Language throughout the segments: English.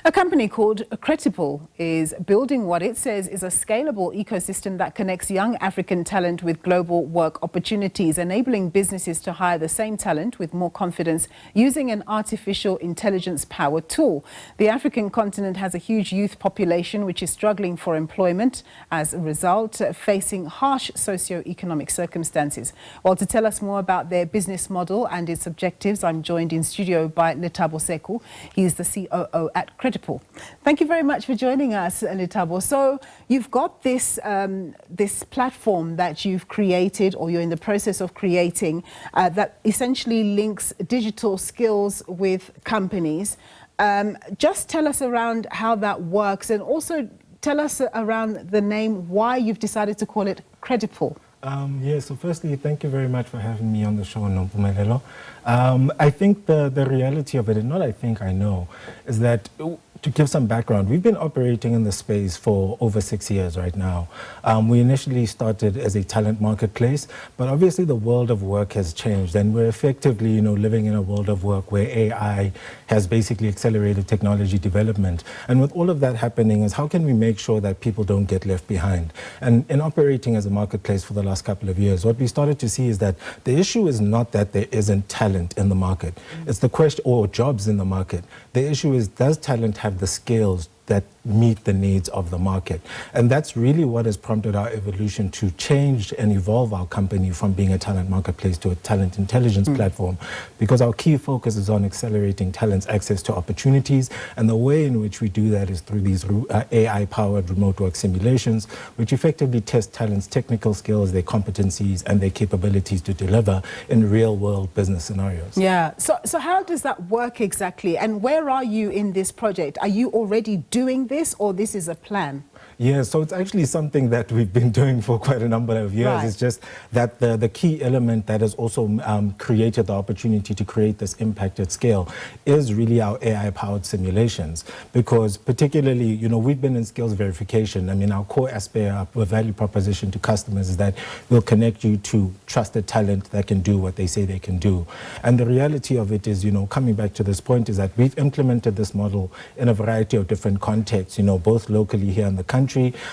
A company called Credipple is building what it says is a scalable ecosystem that connects young African talent with global work opportunities, enabling businesses to hire the same talent with more confidence using an artificial intelligence-powered tool. The African continent has a huge youth population which is struggling for employment, as a result facing harsh socio-economic circumstances. Well, to tell us more about their business model and its objectives, I'm joined in studio by Lethabo Sekhu. He is the COO at Credipple. Thank you very much for joining us, Lethabo. So you've got this this platform that you've created, or you're in the process of creating, that essentially links digital skills with companies. Just tell us around how that works, and also tell us around the name, why you've decided to call it Credipple. Yeah, so firstly, thank you very much for having me on the show, Nompumelelo. I think the reality of it, and not I think I know, is that to give some background, we've been operating in the space for over 6 years right now. We initially started as a talent marketplace, but obviously the world of work has changed, and we're effectively, living in a world of work where AI has basically accelerated technology development. And with all of that happening, is how can we make sure that people don't get left behind? And in operating as a marketplace for the last couple of years, what we started to see is that the issue is not that there isn't talent in the market. It's the question, or jobs in the market. The issue is, does talent have the skills that meet the needs of the market? And that's really what has prompted our evolution to change and evolve our company from being a talent marketplace to a talent intelligence platform, because our key focus is on accelerating talent's access to opportunities, and the way in which we do that is through these AI-powered remote work simulations, which effectively test talent's technical skills, their competencies, and their capabilities to deliver in real-world business scenarios. Yeah, so how does that work exactly, and where are you in this project? Are you already doing this, or this is a plan? Yeah, so it's actually something that we've been doing for quite a number of years. Right. It's just that the key element that has also created the opportunity to create this impact at scale is really our AI-powered simulations. Because particularly, we've been in skills verification. I mean, our core aspect, our value proposition to customers is that we'll connect you to trusted talent that can do what they say they can do. And the reality of it is, coming back to this point, is that we've implemented this model in a variety of different contexts, both locally here in the country,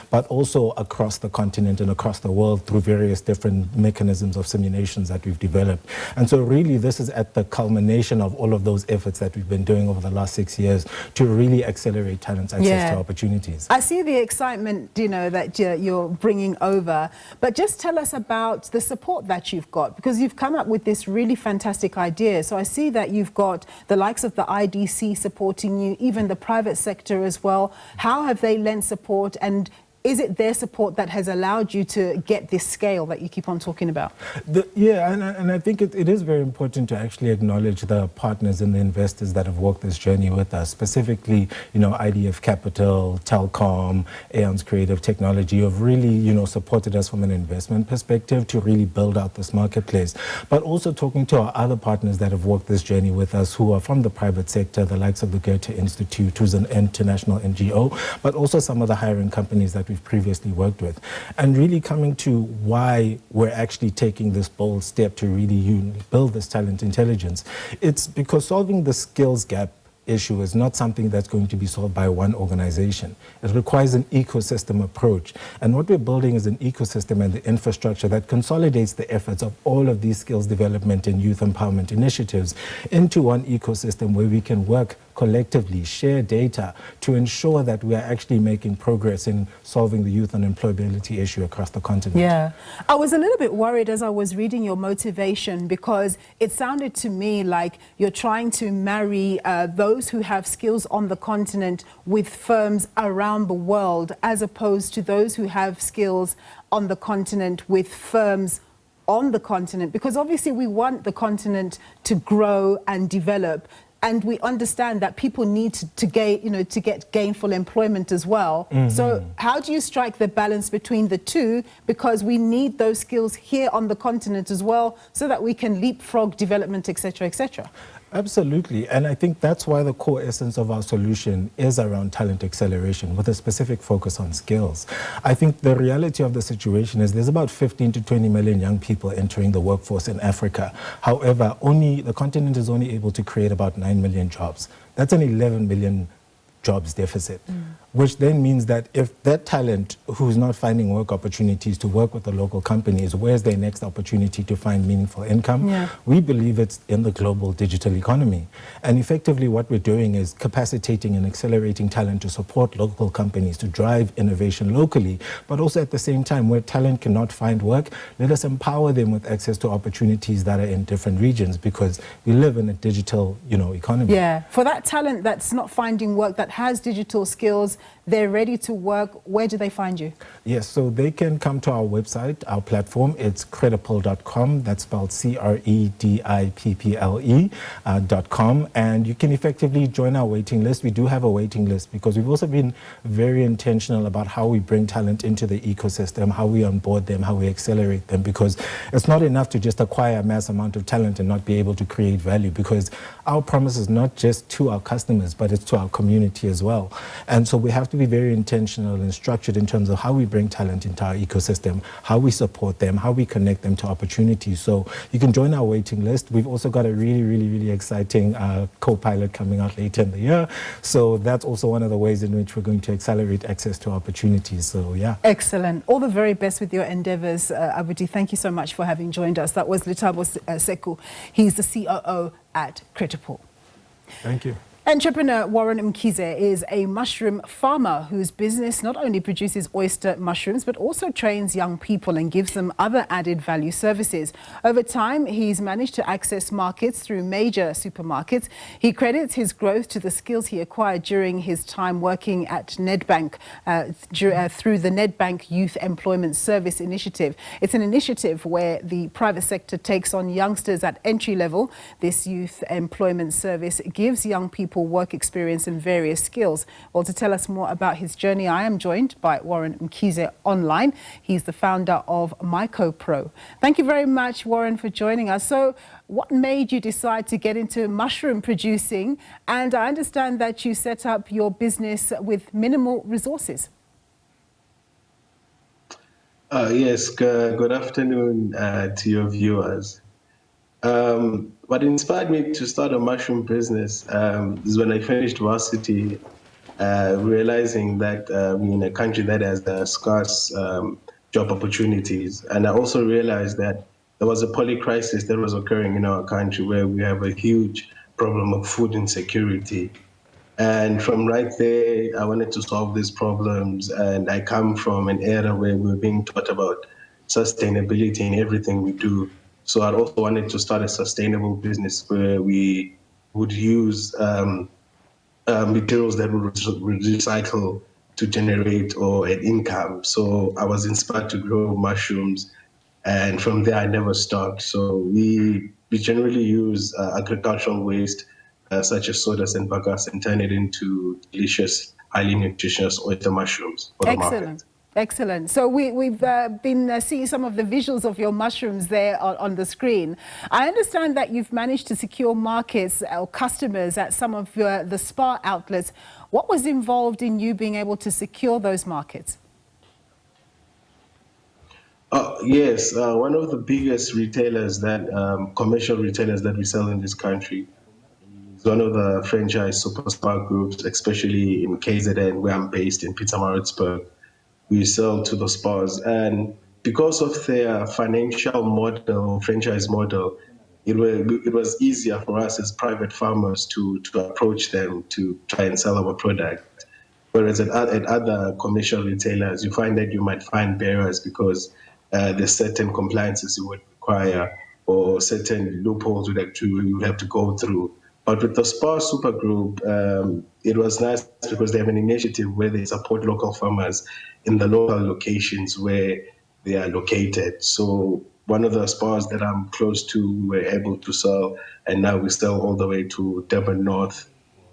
but also across the continent and across the world through various different mechanisms of simulations that we've developed. And so really this is at the culmination of all of those efforts that we've been doing over the last 6 years to really accelerate talent's access to opportunities. I see the excitement, that you're bringing over, but just tell us about the support that you've got, because you've come up with this really fantastic idea. So I see that you've got the likes of the IDC supporting you, even the private sector as well. How have they lent support, and is it their support that has allowed you to get this scale that you keep on talking about? And I think it is very important to actually acknowledge the partners and the investors that have walked this journey with us, specifically, IDF Capital, Telcom, Aeon's Creative Technology, who have really, supported us from an investment perspective to really build out this marketplace. But also talking to our other partners that have walked this journey with us, who are from the private sector, the likes of the Goethe Institute, who's an international NGO, but also some of the hiring companies that we've previously worked with. And really coming to why we're actually taking this bold step to really build this talent intelligence. It's because solving the skills gap issue is not something that's going to be solved by one organization. It requires an ecosystem approach. And what we're building is an ecosystem and the infrastructure that consolidates the efforts of all of these skills development and youth empowerment initiatives into one ecosystem where we can work collectively, share data to ensure that we are actually making progress in solving the youth unemployability issue across the continent. Yeah. I was a little bit worried as I was reading your motivation, because it sounded to me like you're trying to marry those who have skills on the continent with firms around the world, as opposed to those who have skills on the continent with firms on the continent, because obviously we want the continent to grow and develop. And we understand that people need to get gainful employment as well. So how do you strike the balance between the two? Because we need those skills here on the continent as well, so that we can leapfrog development, etc., etc. Absolutely, and I think that's why the core essence of our solution is around talent acceleration with a specific focus on skills. I think the reality of the situation is there's about 15 to 20 million young people entering the workforce in Africa. However, the continent is only able to create about 9 million jobs. That's an 11 million jobs deficit, which then means that if that talent who's not finding work opportunities to work with the local companies, where's their next opportunity to find meaningful income? Yeah. We believe it's in the global digital economy. And effectively what we're doing is capacitating and accelerating talent to support local companies to drive innovation locally, but also at the same time where talent cannot find work, let us empower them with access to opportunities that are in different regions, because we live in a digital, economy. Yeah, for that talent that's not finding work, that has digital skills, they're ready to work, where do they find you? Yes, so they can come to our website, our platform. It's Credipple.com. That's spelled CREDIPPLE.com. And you can effectively join our waiting list. We do have a waiting list because we've also been very intentional about how we bring talent into the ecosystem, how we onboard them, how we accelerate them, because it's not enough to just acquire a mass amount of talent and not be able to create value, because our promise is not just to our customers, but it's to our community as well. And so we have to be very intentional and structured in terms of how we bring talent into our ecosystem, how we support them, how we connect them to opportunities. So you can join our waiting list. We've also got a really, really, really exciting co-pilot coming out later in the year. So that's also one of the ways in which we're going to accelerate access to opportunities. So yeah. Excellent. All the very best with your endeavors, Abudi. Thank you so much for having joined us. That was Lethabo Sekhu. He's the COO at Credipple. Thank you. Entrepreneur Warren Mkhize is a mushroom farmer whose business not only produces oyster mushrooms but also trains young people and gives them other added value services. Over time, he's managed to access markets through major supermarkets. He credits his growth to the skills he acquired during his time working at Nedbank through the Nedbank Youth Employment Service initiative. It's an initiative where the private sector takes on youngsters at entry level. This Youth Employment Service gives young people work experience and various skills. Well, to tell us more about his journey, I am joined by Warren Mkhize online. He's the founder of Mycopro. Thank you very much, Warren, for joining us. So what made you decide to get into mushroom producing? And I understand that you set up your business with minimal resources. Yes, good afternoon to your viewers. What inspired me to start a mushroom business is when I finished varsity, realizing that we're in a country that has scarce job opportunities. And I also realized that there was a poly-crisis that was occurring in our country where we have a huge problem of food insecurity. And from right there, I wanted to solve these problems. And I come from an era where we're being taught about sustainability in everything we do. So I also wanted to start a sustainable business where we would use materials that would recycle to generate an income. So I was inspired to grow mushrooms, and from there I never stopped. So we generally use agricultural waste such as sawdust and bagasse and turn it into delicious, highly nutritious oyster mushrooms for the market. Excellent. So we've been seeing some of the visuals of your mushrooms there on the screen. I understand that you've managed to secure markets or customers at some of the spa outlets. What was involved in you being able to secure those markets? Yes, one of the biggest retailers commercial retailers that we sell in this country is one of the franchise super spa groups, especially in KZN, where I'm based in Pietermaritzburg. We sell to the spas, and because of their financial model, franchise model, it was easier for us as private farmers to approach them to try and sell our product. Whereas at other commercial retailers, you find that you might find barriers because there's certain compliances you would require or certain loopholes you would have to go through. But with the Spa Super Group, it was nice because they have an initiative where they support local farmers in the local locations where they are located. So one of the spas that I'm close to, we were able to sell, and now we sell all the way to Durban North.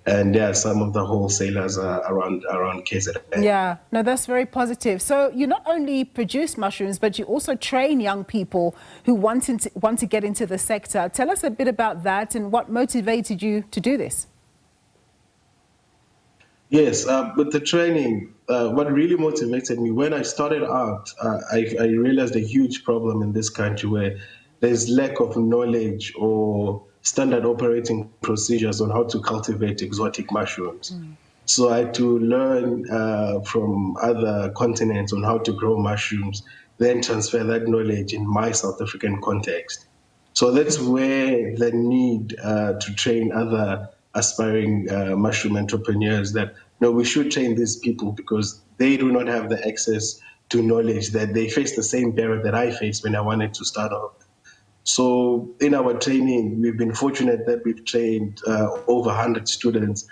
And there are some of the wholesalers around KZN. Yeah, no, that's very positive. So you not only produce mushrooms, but you also train young people who want to get into the sector. Tell us a bit about that and what motivated you to do this. Yes, with the training, what really motivated me, when I started out, I realized a huge problem in this country where there's lack of knowledge or standard operating procedures on how to cultivate exotic mushrooms. So I had to learn from other continents on how to grow mushrooms, then transfer that knowledge in my South African context. So that's where the need to train other aspiring mushroom entrepreneurs that, we should train these people because they do not have the access to knowledge, that they face the same barrier that I faced when I wanted to start off. So in our training, we've been fortunate that we've trained over 100 students,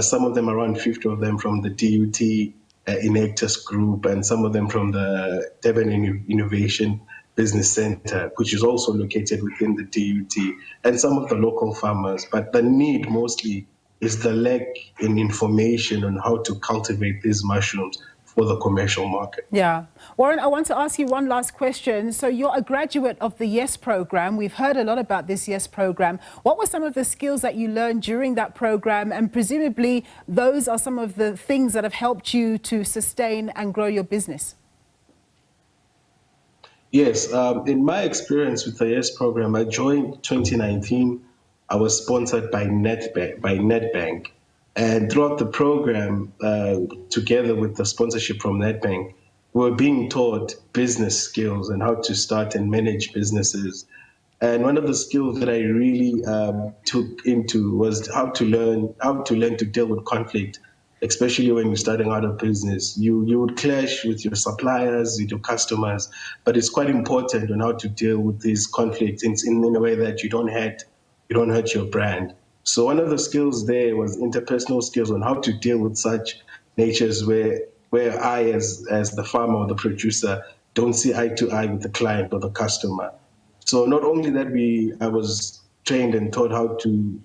some of them around 50 of them from the DUT Enactus group, and some of them from the Durban Innovation Business Center, which is also located within the DUT, and some of the local farmers. But the need mostly is the lack in information on how to cultivate these mushrooms for the commercial market. Yeah. Warren, I want to ask you one last question. So you're a graduate of the YES program. We've heard a lot about this YES program. What were some of the skills that you learned during that program? And presumably those are some of the things that have helped you to sustain and grow your business. Yes, in my experience with the YES program, I joined 2019. I was sponsored by Nedbank. And throughout the program, together with the sponsorship from Nedbank, we were being taught business skills and how to start and manage businesses. And one of the skills that I really took into was how to learn to deal with conflict, especially when you're starting out a business. You would clash with your suppliers, with your customers, but it's quite important on how to deal with these conflicts in a way that you don't hurt your brand. So one of the skills there was interpersonal skills on how to deal with such natures where I, as the farmer or the producer, don't see eye to eye with the client or the customer. So not only that I was trained and taught how to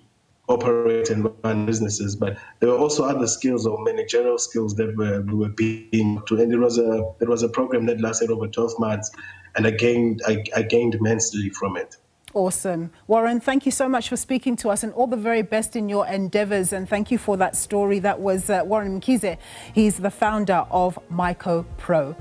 operate and run businesses, but there were also other skills or managerial skills that we were being to. And it was a program that lasted over 12 months, and I gained immensely from it. Awesome. Warren, thank you so much for speaking to us and all the very best in your endeavors. And thank you for that story. That was Warren Mkhize. He's the founder of Mycopro.